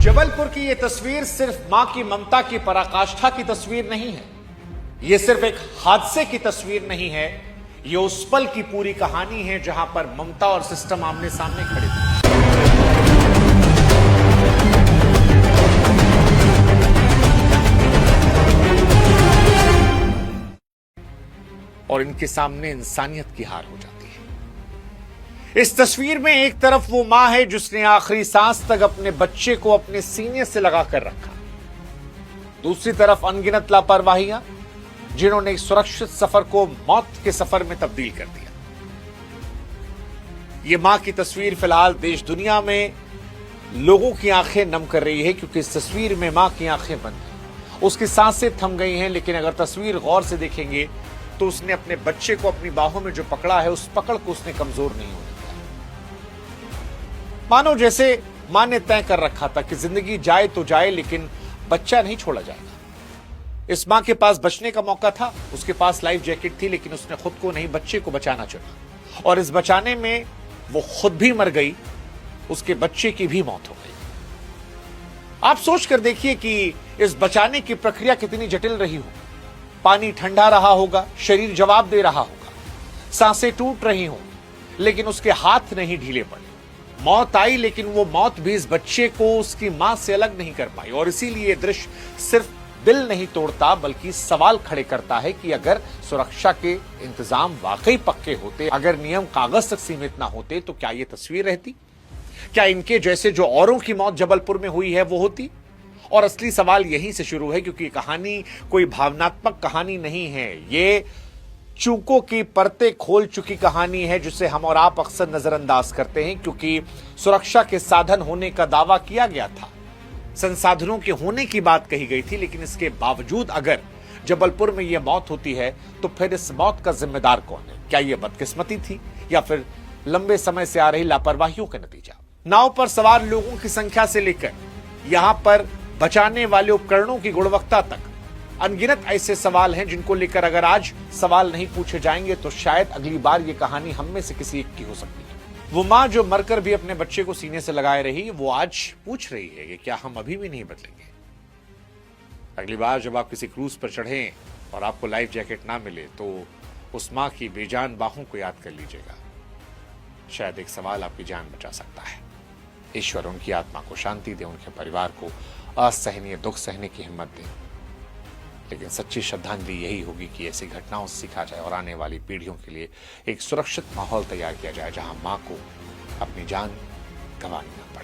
जबलपुर की यह तस्वीर सिर्फ मां की ममता की पराकाष्ठा की तस्वीर नहीं है। यह सिर्फ एक हादसे की तस्वीर नहीं है। यह उस पल की पूरी कहानी है जहां पर ममता और सिस्टम आमने सामने खड़े थे। और इनके सामने इंसानियत की हार हो जाती है। इस तस्वीर में एक तरफ वो मां है जिसने आखिरी सांस तक अपने बच्चे को अपने सीने से लगाकर रखा, दूसरी तरफ अनगिनत लापरवाहियां जिन्होंने इस सुरक्षित सफर को मौत के सफर में तब्दील कर दिया। ये मां की तस्वीर फिलहाल देश दुनिया में लोगों की आंखें नम कर रही है, क्योंकि इस तस्वीर में मां की आंखें बंद हैं, उसकी सांसें थम गई हैं। लेकिन अगर तस्वीर गौर से देखेंगे तो उसने अपने बच्चे को अपनी बाहों में जो पकड़ा है, उस पकड़ को उसने कमजोर नहीं होने दिया। मानो जैसे मां ने तय कर रखा था कि जिंदगी जाए तो जाए, लेकिन बच्चा नहीं छोड़ा जाएगा। इस मां के पास बचने का मौका था, उसके पास लाइफ जैकेट थी, लेकिन उसने खुद को नहीं, बच्चे को बचाना चुना। और इस बचाने में वो खुद भी मर गई, उसके बच्चे की भी मौत हो गई। आप सोच कर देखिए कि इस बचाने की प्रक्रिया कितनी जटिल रही हो। पानी ठंडा रहा होगा, शरीर जवाब दे रहा होगा, सांसें टूट रही होंगी, लेकिन उसके हाथ नहीं ढीले पड़े। मौत आई, लेकिन वो मौत भी इस बच्चे को उसकी मां से अलग नहीं कर पाई। और इसीलिए ये दृश्य सिर्फ दिल नहीं तोड़ता, बल्कि सवाल खड़े करता है कि अगर सुरक्षा के इंतजाम वाकई पक्के होते, अगर नियम कागज तक सीमित ना होते, तो क्या ये तस्वीर रहती? क्या इनके जैसे जो औरों की मौत जबलपुर में हुई है वो होती? और असली सवाल यहीं से शुरू है, क्योंकि कहानी कोई भावनात्मक कहानी नहीं है। ये चूकों की परतें खोल चुकी कहानी है, जिसे हम और आप अक्सर नजरअंदाज करते हैं, क्योंकि सुरक्षा के साधन होने का दावा किया गया था, संसाधनों के होने की बात कही गई थी, लेकिन इसके बावजूद अगर जबलपुर में यह मौत होती है तो फिर इस मौत का जिम्मेदार कौन है? क्या यह बदकिस्मती थी या फिर लंबे समय से आ रही लापरवाहियों का नतीजा? नाव पर सवार लोगों की संख्या से लेकर यहां पर बचाने वाले उपकरणों की गुणवत्ता तक अनगिनत ऐसे सवाल हैं जिनको लेकर अगर आज सवाल नहीं पूछे जाएंगे तो शायद अगली बार ये कहानी हम में से किसी एक की हो सकती है। वो मां जो मरकर भी अपने बच्चे को सीने से लगाए रही, वो आज पूछ रही है कि क्या हम अभी भी नहीं बदलेंगे? अगली बार जब आप किसी क्रूज पर चढ़ें और आपको लाइफ जैकेट ना मिले तो उस मां की बेजान बाहों को याद कर लीजिएगा। शायद एक सवाल आपकी जान बचा सकता है। ईश्वर उनकी आत्मा को शांति दे, उनके परिवार को असहनीय दुख सहने की हिम्मत दे। लेकिन सच्ची श्रद्धांजलि यही होगी कि ऐसी घटनाओं से सीखा जाए और आने वाली पीढ़ियों के लिए एक सुरक्षित माहौल तैयार किया जाए, जहां मां को अपनी जान गंवानी ना पड़े।